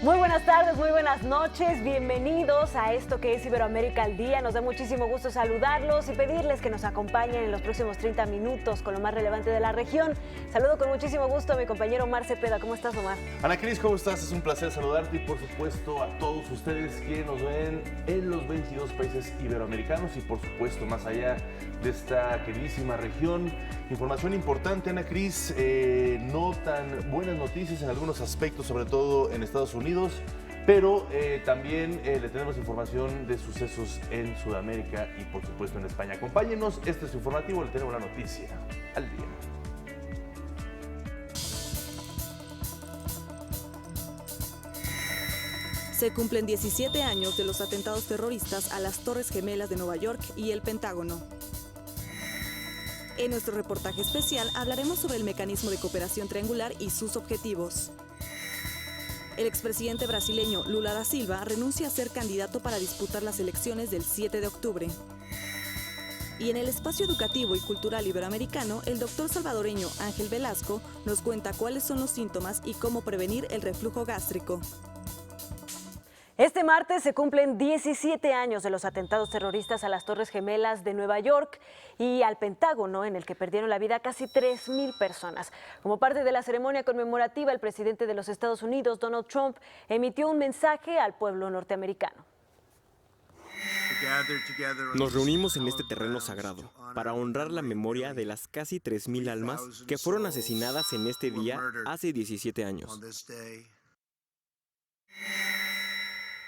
Muy buenas tardes, muy buenas noches, bienvenidos a esto que es Iberoamérica al Día. Nos da muchísimo gusto saludarlos y pedirles que nos acompañen en los próximos 30 minutos con lo más relevante de la región. Saludo con muchísimo gusto a mi compañero Omar Cepeda. ¿Cómo estás, Omar? Ana Cris, ¿cómo estás? Es un placer saludarte y por supuesto a todos ustedes que nos ven en los 22 países iberoamericanos y por supuesto más allá de esta queridísima región. Información importante, Ana Cris, no tan buenas noticias en algunos aspectos, sobre todo en Estados Unidos, pero también le tenemos información de sucesos en Sudamérica y por supuesto en España. Acompáñenos, este es su informativo, le tenemos la noticia al día. Se cumplen 17 años de los atentados terroristas a las Torres Gemelas de Nueva York y el Pentágono. En nuestro reportaje especial hablaremos sobre el mecanismo de cooperación triangular y sus objetivos. El expresidente brasileño Lula da Silva renuncia a ser candidato para disputar las elecciones del 7 de octubre. Y en el espacio educativo y cultural iberoamericano, el doctor salvadoreño Ángel Velasco nos cuenta cuáles son los síntomas y cómo prevenir el reflujo gástrico. Este martes se cumplen 17 años de los atentados terroristas a las Torres Gemelas de Nueva York y al Pentágono, en el que perdieron la vida casi 3,000 personas. Como parte de la ceremonia conmemorativa, el presidente de los Estados Unidos, Donald Trump, emitió un mensaje al pueblo norteamericano. Nos reunimos en este terreno sagrado para honrar la memoria de las casi 3,000 almas que fueron asesinadas en este día hace 17 años.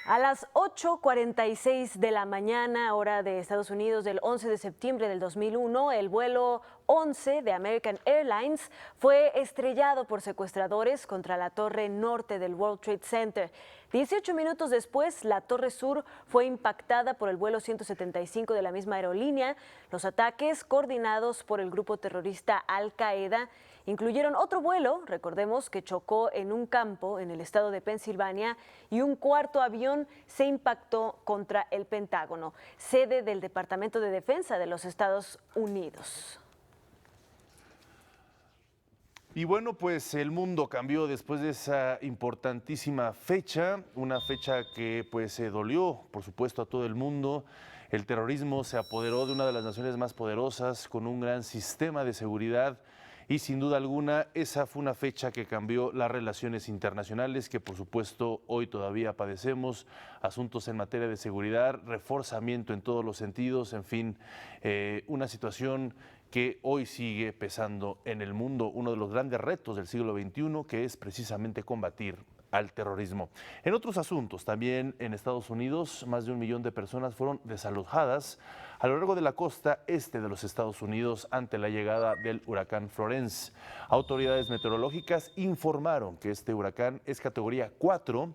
A las 8:46 de la mañana, hora de Estados Unidos, del 11 de septiembre del 2001, el vuelo 11 de American Airlines fue estrellado por secuestradores contra la torre norte del World Trade Center. 18 minutos después, la torre sur fue impactada por el vuelo 175 de la misma aerolínea. Los ataques, coordinados por el grupo terrorista Al Qaeda, incluyeron otro vuelo, recordemos, que chocó en un campo en el estado de Pensilvania, y un cuarto avión se impactó contra el Pentágono, sede del Departamento de Defensa de los Estados Unidos. Y bueno, pues el mundo cambió después de esa importantísima fecha, una fecha que pues se dolió, por supuesto, a todo el mundo. El terrorismo se apoderó de una de las naciones más poderosas con un gran sistema de seguridad y sin duda alguna esa fue una fecha que cambió las relaciones internacionales que por supuesto hoy todavía padecemos, asuntos en materia de seguridad, reforzamiento en todos los sentidos, en fin, una situación que hoy sigue pesando en el mundo, uno de los grandes retos del siglo XXI, que es precisamente combatir al terrorismo. En otros asuntos, también en Estados Unidos, más de 1 millón de personas fueron desalojadas a lo largo de la costa este de los Estados Unidos ante la llegada del huracán Florence. Autoridades meteorológicas informaron que este huracán es categoría 4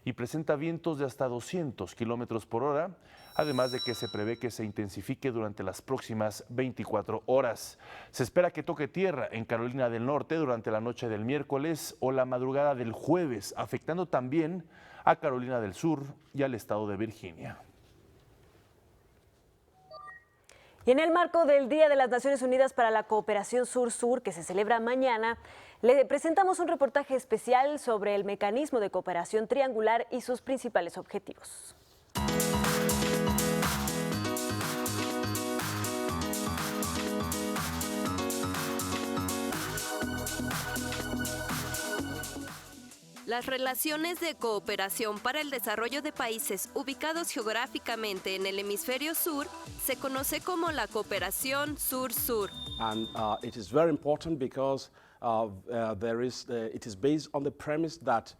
y presenta vientos de hasta 200 kilómetros por hora, además de que se prevé que se intensifique durante las próximas 24 horas. Se espera que toque tierra en Carolina del Norte durante la noche del miércoles o la madrugada del jueves, afectando también a Carolina del Sur y al estado de Virginia. Y en el marco del Día de las Naciones Unidas para la Cooperación Sur-Sur, que se celebra mañana, le presentamos un reportaje especial sobre el mecanismo de cooperación triangular y sus principales objetivos. Las relaciones de cooperación para el desarrollo de países ubicados geográficamente en el hemisferio sur se conoce como la cooperación sur-sur. And it is very important because it is based on the premise that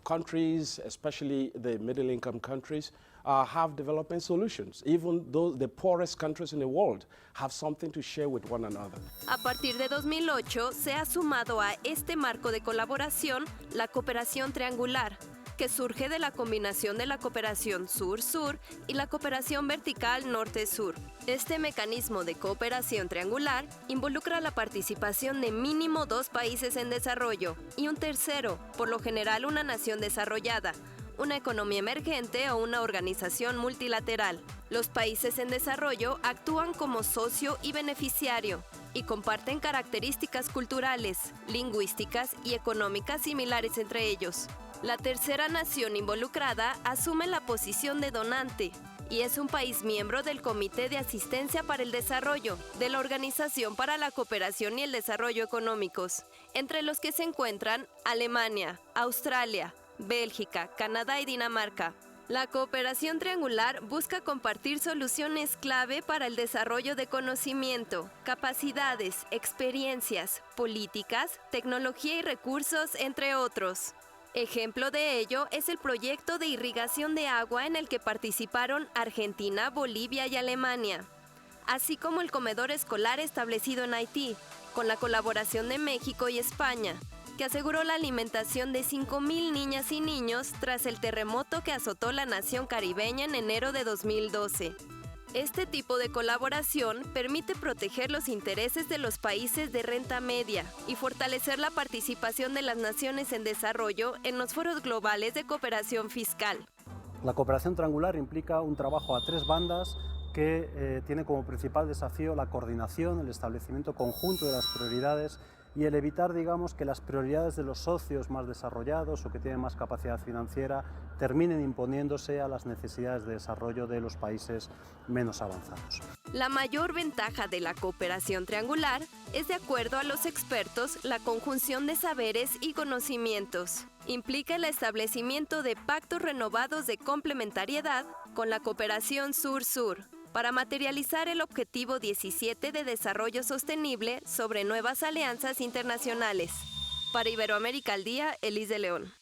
countries, especially the middle-income countries, have development solutions. Even though the poorest countries in the world have something to share with one another. A partir de 2008 se ha sumado a este marco de colaboración la cooperación triangular, que surge de la combinación de la cooperación sur-sur y la cooperación vertical norte-sur. Este mecanismo de cooperación triangular involucra la participación de mínimo 2 países en desarrollo y un tercero, por lo general una nación desarrollada, una economía emergente o una organización multilateral. Los países en desarrollo actúan como socio y beneficiario. y comparten características culturales, lingüísticas y económicas similares entre ellos. La tercera nación involucrada asume la posición de donante y es un país miembro del Comité de Asistencia para el Desarrollo de la Organización para la Cooperación y el Desarrollo Económicos, entre los que se encuentran Alemania, Australia, Bélgica, Canadá y Dinamarca. La cooperación triangular busca compartir soluciones clave para el desarrollo de conocimiento, capacidades, experiencias, políticas, tecnología y recursos, entre otros. Ejemplo de ello es el proyecto de irrigación de agua en el que participaron Argentina, Bolivia y Alemania, así como el comedor escolar establecido en Haití, con la colaboración de México y España, que aseguró la alimentación de 5,000 niñas y niños tras el terremoto que azotó la nación caribeña en enero de 2012. Este tipo de colaboración permite proteger los intereses de los países de renta media y fortalecer la participación de las naciones en desarrollo en los foros globales de cooperación fiscal. La cooperación triangular implica un trabajo a tres bandas que tiene como principal desafío la coordinación, el establecimiento conjunto de las prioridades y el evitar, digamos, que las prioridades de los socios más desarrollados o que tienen más capacidad financiera terminen imponiéndose a las necesidades de desarrollo de los países menos avanzados. La mayor ventaja de la cooperación triangular es, de acuerdo a los expertos, la conjunción de saberes y conocimientos. Implica el establecimiento de pactos renovados de complementariedad con la cooperación sur-sur, para materializar el Objetivo 17 de Desarrollo Sostenible sobre nuevas alianzas internacionales. Para Iberoamérica al Día, Elis de León.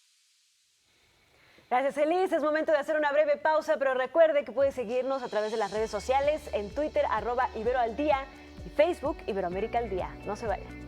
Gracias, Elis. Es momento de hacer una breve pausa, pero recuerde que puede seguirnos a través de las redes sociales, en Twitter, @IberoAlDía, y Facebook, Iberoamérica al Día. No se vayan.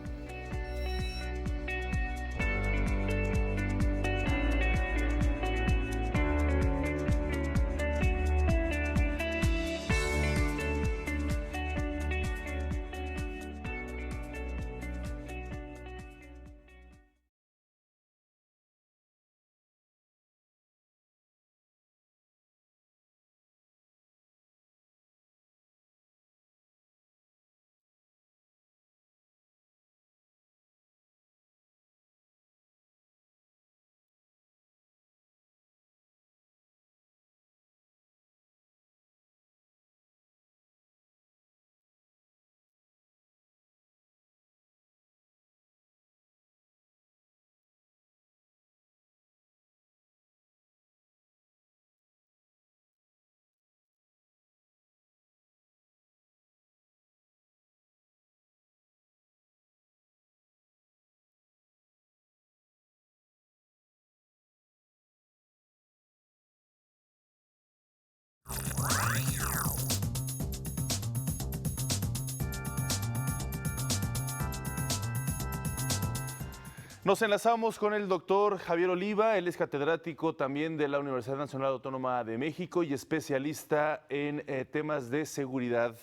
Nos enlazamos con el doctor Javier Oliva. Él es catedrático también de la Universidad Nacional Autónoma de México y especialista en temas de seguridad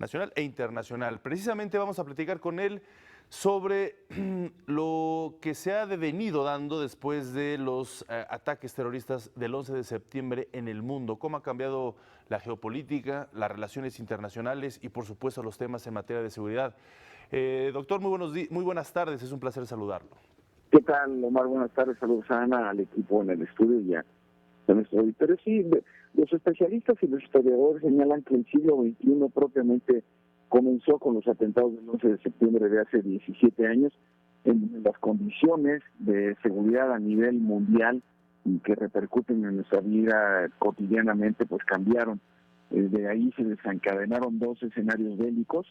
nacional e internacional. Precisamente vamos a platicar con él sobre lo que se ha venido dando después de los ataques terroristas del 11 de septiembre en el mundo. Cómo ha cambiado la geopolítica, las relaciones internacionales y, por supuesto, los temas en materia de seguridad. Doctor, muy buenas tardes. Es un placer saludarlo. ¿Qué tal, Omar? Buenas tardes. Saludos a Ana, al equipo en el estudio y a nuestro auditorio. Sí, los especialistas y los historiadores señalan que el siglo XXI propiamente comenzó con los atentados del 11 de septiembre de hace 17 años, en las condiciones de seguridad a nivel mundial y que repercuten en nuestra vida cotidianamente, pues cambiaron. De ahí se desencadenaron dos escenarios bélicos,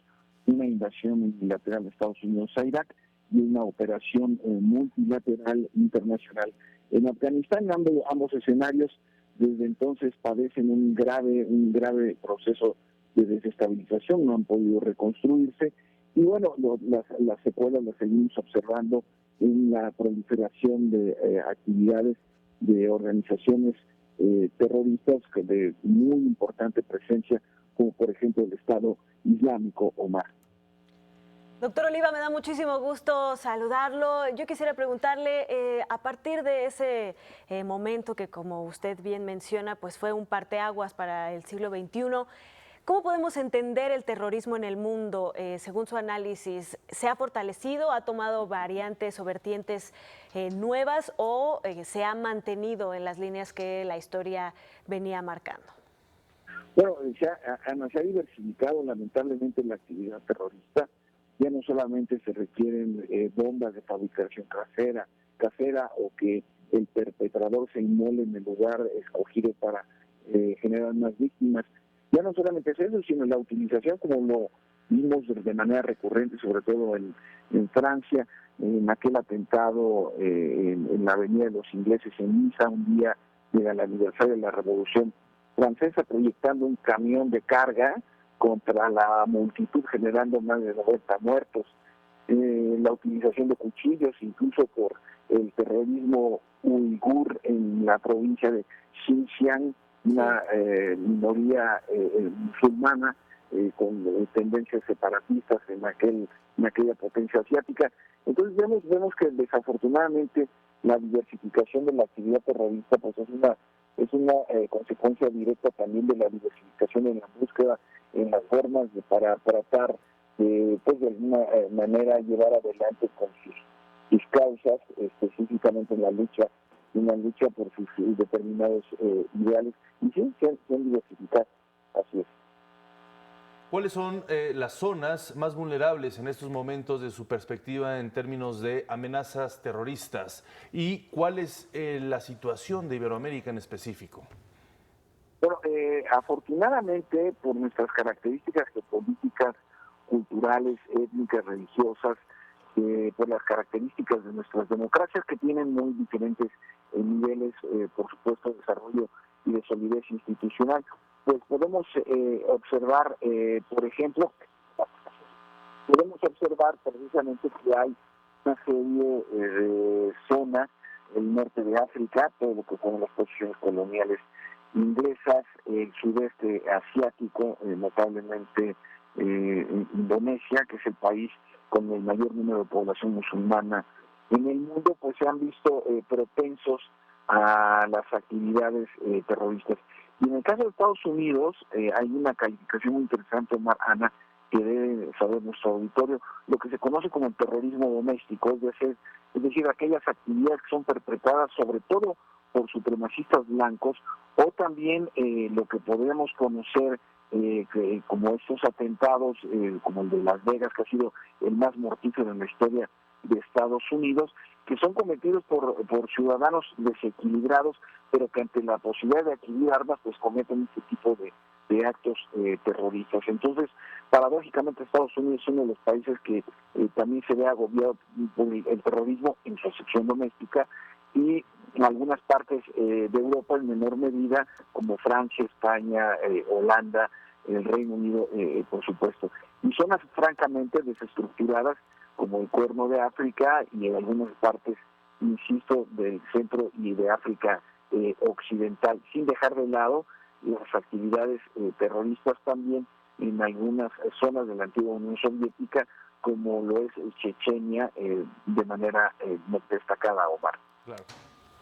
una invasión unilateral de Estados Unidos a Irak y una operación multilateral internacional en Afganistán. Ambos escenarios desde entonces padecen un grave proceso de desestabilización, no han podido reconstruirse y bueno, las secuelas las seguimos observando en la proliferación de actividades de organizaciones terroristas de muy importante presencia, como por ejemplo el Estado Islámico, Omar. Doctor Oliva, me da muchísimo gusto saludarlo. Yo quisiera preguntarle, a partir de ese momento que, como usted bien menciona, pues fue un parteaguas para el siglo XXI, ¿Cómo podemos entender el terrorismo en el mundo? Según su análisis, ¿se ha fortalecido, ha tomado variantes o vertientes nuevas o se ha mantenido en las líneas que la historia venía marcando? Bueno, se ha diversificado lamentablemente la actividad terrorista. Ya no solamente se requieren bombas de fabricación casera o que el perpetrador se inmole en el lugar escogido para generar más víctimas. Ya no solamente es eso, sino la utilización, como lo vimos de manera recurrente, sobre todo en Francia, en aquel atentado en la Avenida de los Ingleses en Niza, un día del aniversario de la Revolución Francesa, proyectando un camión de carga contra la multitud, generando más de 90 muertos. La utilización de cuchillos, incluso por el terrorismo uigur en la provincia de Xinjiang, una minoría musulmana con tendencias separatistas en aquella potencia asiática. Entonces vemos que desafortunadamente la diversificación de la actividad terrorista pues es una consecuencia directa también de la diversificación en la búsqueda, en las formas para tratar pues de alguna manera llevar adelante con sus causas, específicamente en una lucha por sus determinados ideales, y sí, se han diversificado, así es. ¿Cuáles son las zonas más vulnerables en estos momentos de su perspectiva en términos de amenazas terroristas? ¿Y cuál es la situación de Iberoamérica en específico? Bueno, afortunadamente, por nuestras características geopolíticas, culturales, étnicas, religiosas, por las características de nuestras democracias que tienen muy diferentes niveles, por supuesto, de desarrollo y de solidez institucional, pues podemos observar, por ejemplo, precisamente que hay una serie de zonas, el norte de África, todo lo que son las posiciones coloniales inglesas, el sudeste asiático, notablemente Indonesia, que es el país con el mayor número de población musulmana en el mundo, pues se han visto propensos a las actividades terroristas. Y en el caso de Estados Unidos, hay una calificación muy interesante, Ana, que debe saber nuestro auditorio, lo que se conoce como el terrorismo doméstico, es decir, aquellas actividades que son perpetradas sobre todo por supremacistas blancos, o también lo que podríamos conocer como estos atentados, como el de Las Vegas, que ha sido el más mortífero en la historia de Estados Unidos, que son cometidos por ciudadanos desequilibrados, pero que ante la posibilidad de adquirir armas, pues cometen este tipo de actos terroristas. Entonces, paradójicamente, Estados Unidos es uno de los países que también se ve agobiado por el terrorismo en su sección doméstica, y en algunas partes de Europa en menor medida, como Francia, España, Holanda, el Reino Unido, por supuesto. Y zonas francamente desestructuradas, como el Cuerno de África y en algunas partes, insisto, del centro y de África occidental, sin dejar de lado las actividades terroristas también en algunas zonas de la antigua Unión Soviética, como lo es Chechenia, de manera destacada, Omar. Claro.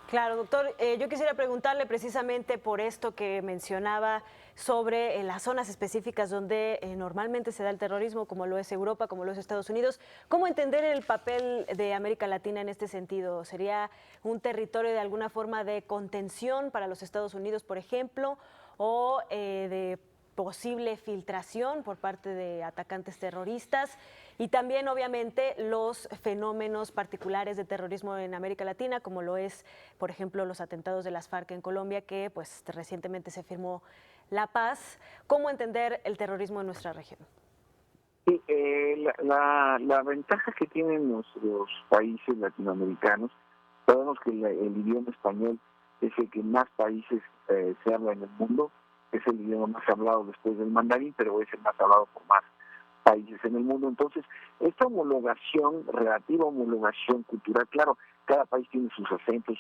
Claro, doctor, yo quisiera preguntarle precisamente por esto que mencionaba sobre las zonas específicas donde normalmente se da el terrorismo, como lo es Europa, como lo es Estados Unidos. ¿Cómo entender el papel de América Latina en este sentido? ¿Sería un territorio de alguna forma de contención para los Estados Unidos, por ejemplo, o de posible filtración por parte de atacantes terroristas? Y también, obviamente, los fenómenos particulares de terrorismo en América Latina, como lo es, por ejemplo, los atentados de las FARC en Colombia, que pues recientemente se firmó la paz. ¿Cómo entender el terrorismo en nuestra región? Sí, la ventaja que tienen nuestros países latinoamericanos, sabemos que el idioma español es el que más países se habla en el mundo, es el idioma más hablado después del mandarín, pero es el más hablado por más países en el mundo. Entonces, esta relativa homologación cultural, claro, cada país tiene sus acentos,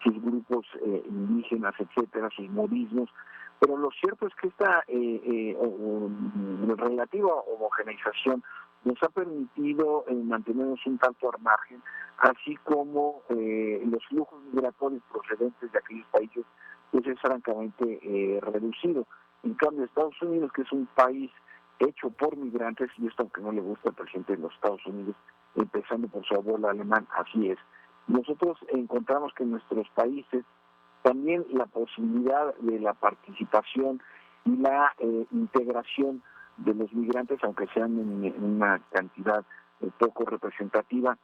sus grupos indígenas, etcétera, sus modismos, pero lo cierto es que esta relativa homogeneización nos ha permitido mantenernos un tanto al margen, así como los flujos migratorios procedentes de aquellos países pues es francamente reducido. En cambio, Estados Unidos, que es un país hecho por migrantes, y esto aunque no le gusta al presidente de los Estados Unidos, empezando por su abuelo alemán, así es. Nosotros encontramos que en nuestros países también la posibilidad de la participación y la integración de los migrantes, aunque sean en una cantidad poco representativa,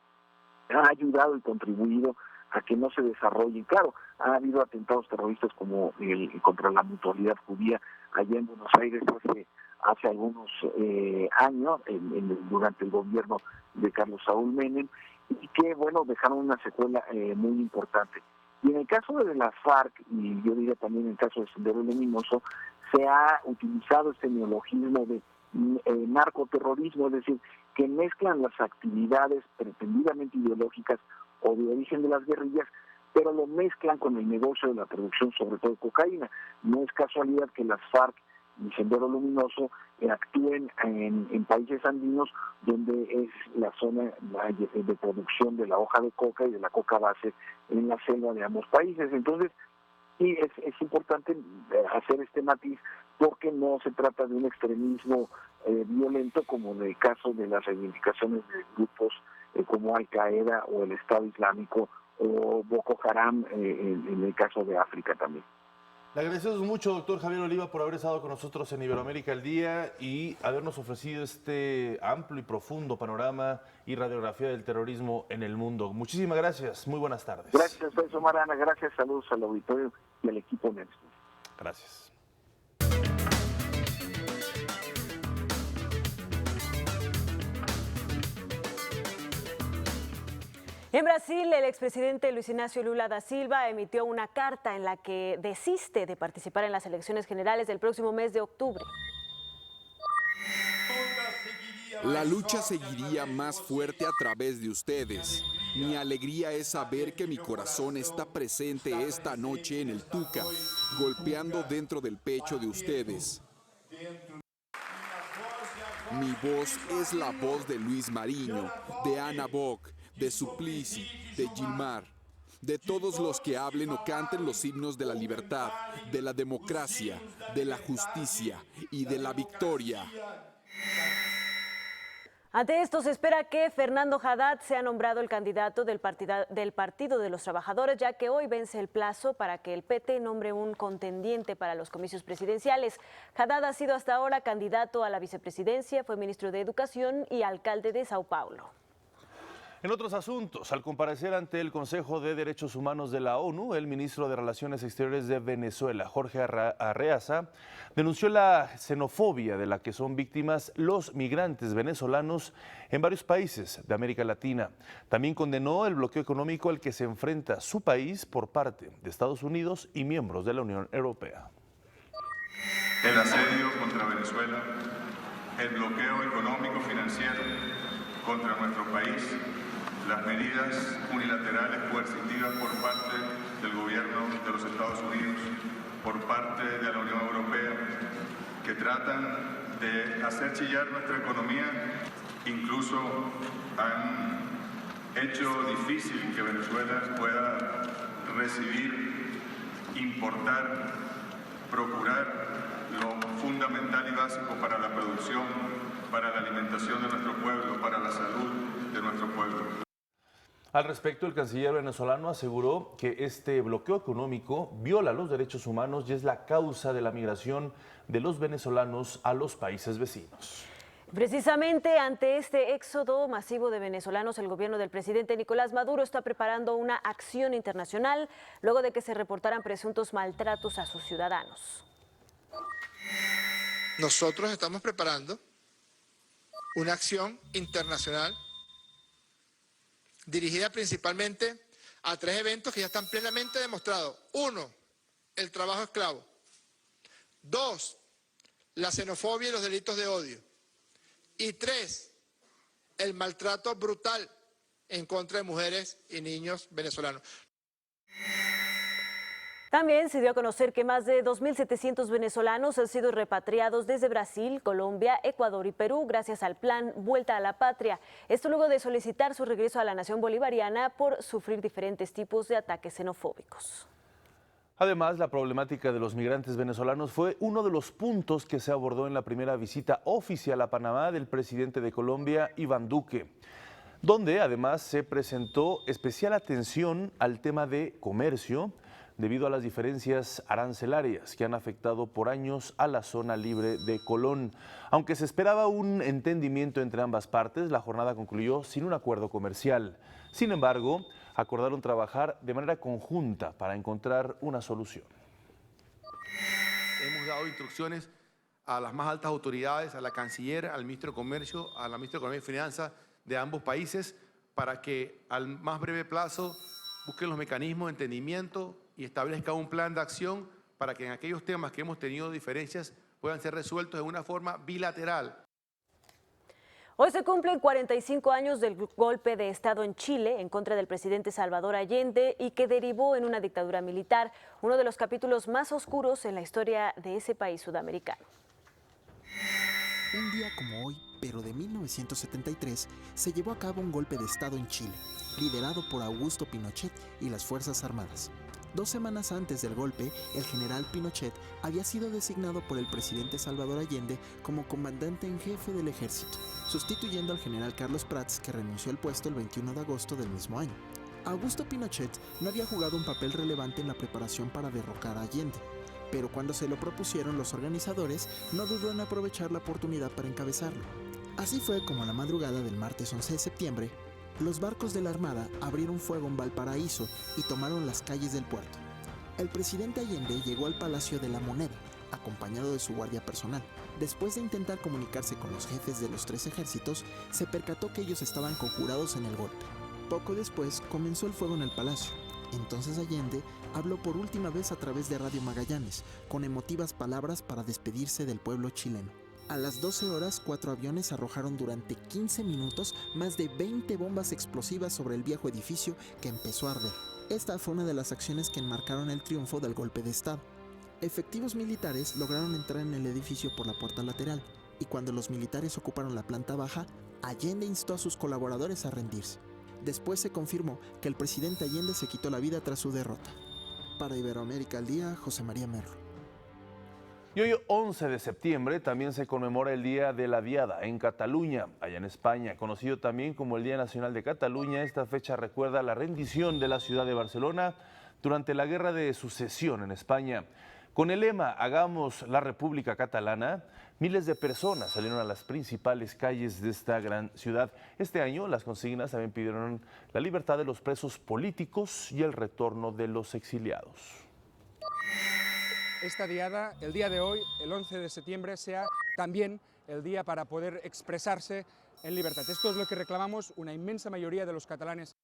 ha ayudado y contribuido a que no se desarrollen. Claro, ha habido atentados terroristas como contra la mutualidad judía allá en Buenos Aires hace algunos años, durante el gobierno de Carlos Saúl Menem, y que, bueno, dejaron una secuela muy importante. Y en el caso de las FARC, y yo diría también en el caso de Sendero Luminoso, se ha utilizado este neologismo de narcoterrorismo, es decir, que mezclan las actividades pretendidamente ideológicas o de origen de las guerrillas, pero lo mezclan con el negocio de la producción, sobre todo de cocaína. No es casualidad que las FARC y Sendero Luminoso actúen en países andinos, donde es la zona de producción de la hoja de coca y de la coca base en la selva de ambos países. Entonces, sí, es importante hacer este matiz, porque no se trata de un extremismo violento como en el caso de las reivindicaciones de grupos como Al-Qaeda o el Estado Islámico o Boko Haram en el caso de África también. Le agradecemos mucho, doctor Javier Oliva, por haber estado con nosotros en Iberoamérica al Día y habernos ofrecido este amplio y profundo panorama y radiografía del terrorismo en el mundo. Muchísimas gracias, muy buenas tardes. Gracias, profesor Marana, gracias, saludos al auditorio y al equipo de estudio. Gracias. En Brasil, el expresidente Luis Ignacio Lula da Silva emitió una carta en la que desiste de participar en las elecciones generales del próximo mes de octubre. La lucha seguiría más fuerte a través de ustedes. Mi alegría es saber que mi corazón está presente esta noche en el Tuca, golpeando dentro del pecho de ustedes. Mi voz es la voz de Luis Mariño, de Ana Boc, de Suplicy, de Gilmar, de todos los que hablen o canten los himnos de la libertad, de la democracia, de la justicia y de la victoria. Ante esto, se espera que Fernando Haddad sea nombrado el candidato del Partido de los Trabajadores, ya que hoy vence el plazo para que el PT nombre un contendiente para los comicios presidenciales. Haddad ha sido hasta ahora candidato a la vicepresidencia, fue ministro de Educación y alcalde de Sao Paulo. En otros asuntos, al comparecer ante el Consejo de Derechos Humanos de la ONU, el ministro de Relaciones Exteriores de Venezuela, Jorge Arreaza, denunció la xenofobia de la que son víctimas los migrantes venezolanos en varios países de América Latina. También condenó el bloqueo económico al que se enfrenta su país por parte de Estados Unidos y miembros de la Unión Europea. El asedio contra Venezuela, el bloqueo económico financiero contra nuestro país, las medidas unilaterales coercitivas por parte del gobierno de los Estados Unidos, por parte de la Unión Europea, que tratan de hacer chillar nuestra economía, incluso han hecho difícil que Venezuela pueda recibir, importar, procurar lo fundamental y básico para la producción, para la alimentación de nuestro pueblo, para la salud de nuestro pueblo. Al respecto, el canciller venezolano aseguró que este bloqueo económico viola los derechos humanos y es la causa de la migración de los venezolanos a los países vecinos. Precisamente ante este éxodo masivo de venezolanos, el gobierno del presidente Nicolás Maduro está preparando una acción internacional luego de que se reportaran presuntos maltratos a sus ciudadanos. Nosotros estamos preparando una acción internacional dirigida principalmente a 3 eventos que ya están plenamente demostrados. 1, el trabajo esclavo. 2, la xenofobia y los delitos de odio. Y 3, el maltrato brutal en contra de mujeres y niños venezolanos. También se dio a conocer que más de 2.700 venezolanos han sido repatriados desde Brasil, Colombia, Ecuador y Perú gracias al plan Vuelta a la Patria. Esto luego de solicitar su regreso a la nación bolivariana por sufrir diferentes tipos de ataques xenofóbicos. Además, la problemática de los migrantes venezolanos fue uno de los puntos que se abordó en la primera visita oficial a Panamá del presidente de Colombia, Iván Duque, donde además se presentó especial atención al tema de comercio debido a las diferencias arancelarias que han afectado por años a la zona libre de Colón. Aunque se esperaba un entendimiento entre ambas partes, la jornada concluyó sin un acuerdo comercial. Sin embargo, acordaron trabajar de manera conjunta para encontrar una solución. Hemos dado instrucciones a las más altas autoridades, a la canciller, al ministro de Comercio, a la ministra de Economía y Finanzas de ambos países, para que al más breve plazo busquen los mecanismos de entendimiento y establezcan un plan de acción para que en aquellos temas que hemos tenido diferencias puedan ser resueltos de una forma bilateral. Hoy se cumplen 45 años del golpe de Estado en Chile en contra del presidente Salvador Allende y que derivó en una dictadura militar, uno de los capítulos más oscuros en la historia de ese país sudamericano. Un día como hoy, pero de 1973, se llevó a cabo un golpe de Estado en Chile, liderado por Augusto Pinochet y las Fuerzas Armadas. 2 semanas antes del golpe, el general Pinochet había sido designado por el presidente Salvador Allende como comandante en jefe del ejército, sustituyendo al general Carlos Prats, que renunció al puesto el 21 de agosto del mismo año. Augusto Pinochet no había jugado un papel relevante en la preparación para derrocar a Allende, pero cuando se lo propusieron los organizadores, no dudó en aprovechar la oportunidad para encabezarlo. Así fue como a la madrugada del martes 11 de septiembre, los barcos de la Armada abrieron fuego en Valparaíso y tomaron las calles del puerto. El presidente Allende llegó al Palacio de la Moneda, acompañado de su guardia personal. Después de intentar comunicarse con los jefes de los 3 ejércitos, se percató que ellos estaban conjurados en el golpe. Poco después comenzó el fuego en el palacio. Entonces Allende habló por última vez a través de Radio Magallanes, con emotivas palabras para despedirse del pueblo chileno. A las 12 horas, 4 aviones arrojaron durante 15 minutos más de 20 bombas explosivas sobre el viejo edificio, que empezó a arder. Esta fue una de las acciones que enmarcaron el triunfo del golpe de Estado. Efectivos militares lograron entrar en el edificio por la puerta lateral, y cuando los militares ocuparon la planta baja, Allende instó a sus colaboradores a rendirse. Después se confirmó que el presidente Allende se quitó la vida tras su derrota. Para Iberoamérica al Día, José María Merlo. Y hoy, 11 de septiembre, también se conmemora el Día de la Diada en Cataluña, allá en España. Conocido también como el Día Nacional de Cataluña, esta fecha recuerda la rendición de la ciudad de Barcelona durante la Guerra de Sucesión en España. Con el lema "Hagamos la República Catalana", miles de personas salieron a las principales calles de esta gran ciudad. Este año las consignas también pidieron la libertad de los presos políticos y el retorno de los exiliados. Esta diada, el día de hoy, el 11 de septiembre, sea también el día para poder expresarse en libertad. Esto es lo que reclamamos una inmensa mayoría de los catalanes.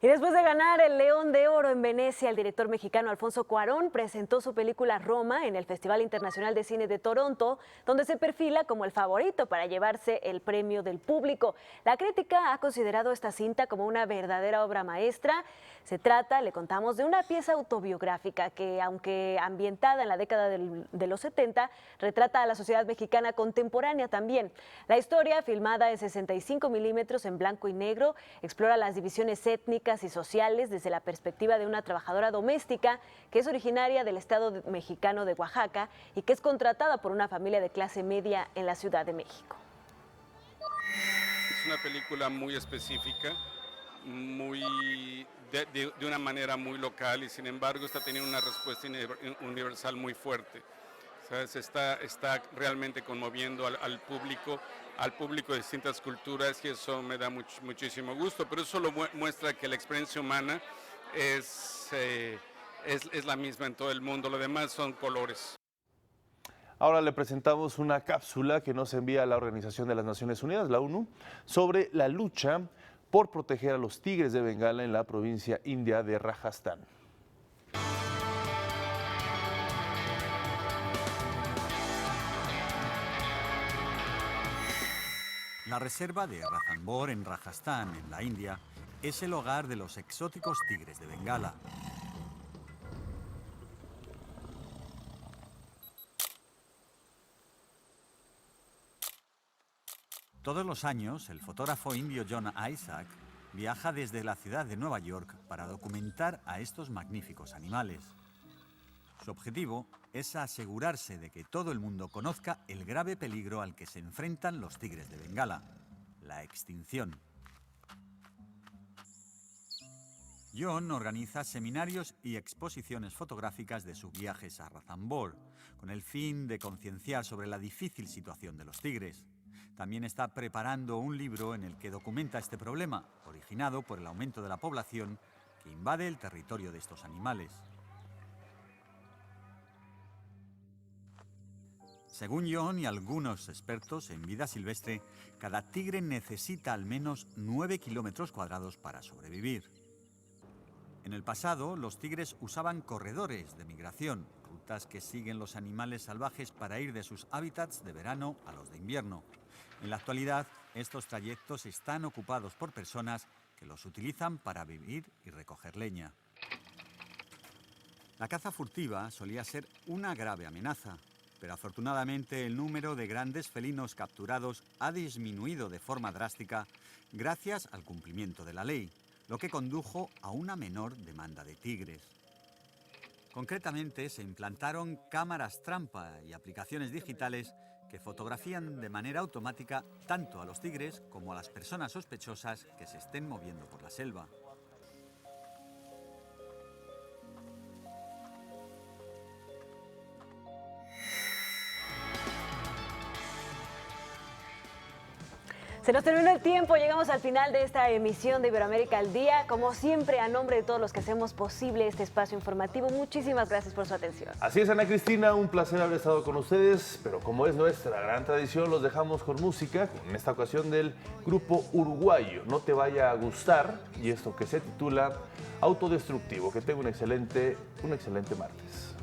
Y después de ganar el León de Oro en Venecia, el director mexicano Alfonso Cuarón presentó su película Roma en el Festival Internacional de Cine de Toronto, donde se perfila como el favorito para llevarse el premio del público. La crítica ha considerado esta cinta como una verdadera obra maestra. Se trata, le contamos, de una pieza autobiográfica que, aunque ambientada en la década de los 70, retrata a la sociedad mexicana contemporánea también. La historia, filmada en 65 milímetros en blanco y negro, explora las divisiones étnicas y sociales desde la perspectiva de una trabajadora doméstica que es originaria del estado mexicano de Oaxaca y que es contratada por una familia de clase media en la Ciudad de México. Es una película muy específica, de una manera muy local, y sin embargo está teniendo una respuesta universal muy fuerte. ¿Sabes? Está realmente conmoviendo al público de distintas culturas, y eso me da muchísimo gusto, pero eso solo muestra que la experiencia humana es la misma en todo el mundo, lo demás son colores. Ahora le presentamos una cápsula que nos envía la Organización de las Naciones Unidas, la ONU, sobre la lucha por proteger a los tigres de Bengala en la provincia india de Rajasthan. La reserva de Ranthambore en Rajasthan, en la India, es el hogar de los exóticos tigres de Bengala. Todos los años, el fotógrafo indio John Isaac viaja desde la ciudad de Nueva York para documentar a estos magníficos animales. Su objetivo es asegurarse de que todo el mundo conozca el grave peligro al que se enfrentan los tigres de Bengala, la extinción. John organiza seminarios y exposiciones fotográficas de sus viajes a Ranthambore, con el fin de concienciar sobre la difícil situación de los tigres. También está preparando un libro en el que documenta este problema, originado por el aumento de la población que invade el territorio de estos animales. Según John y algunos expertos en vida silvestre, cada tigre necesita al menos 9 kilómetros cuadrados para sobrevivir. En el pasado, los tigres usaban corredores de migración, rutas que siguen los animales salvajes para ir de sus hábitats de verano a los de invierno. En la actualidad, estos trayectos están ocupados por personas que los utilizan para vivir y recoger leña. La caza furtiva solía ser una grave amenaza, pero afortunadamente el número de grandes felinos capturados ha disminuido de forma drástica gracias al cumplimiento de la ley, lo que condujo a una menor demanda de tigres. Concretamente, se implantaron cámaras trampa y aplicaciones digitales que fotografían de manera automática tanto a los tigres como a las personas sospechosas que se estén moviendo por la selva. Se nos terminó el tiempo, llegamos al final de esta emisión de Iberoamérica al Día. Como siempre, a nombre de todos los que hacemos posible este espacio informativo, muchísimas gracias por su atención. Así es, Ana Cristina, un placer haber estado con ustedes, pero como es nuestra gran tradición, los dejamos con música, en esta ocasión del grupo uruguayo No Te Vaya a Gustar, y esto que se titula Autodestructivo. Que tenga un excelente martes.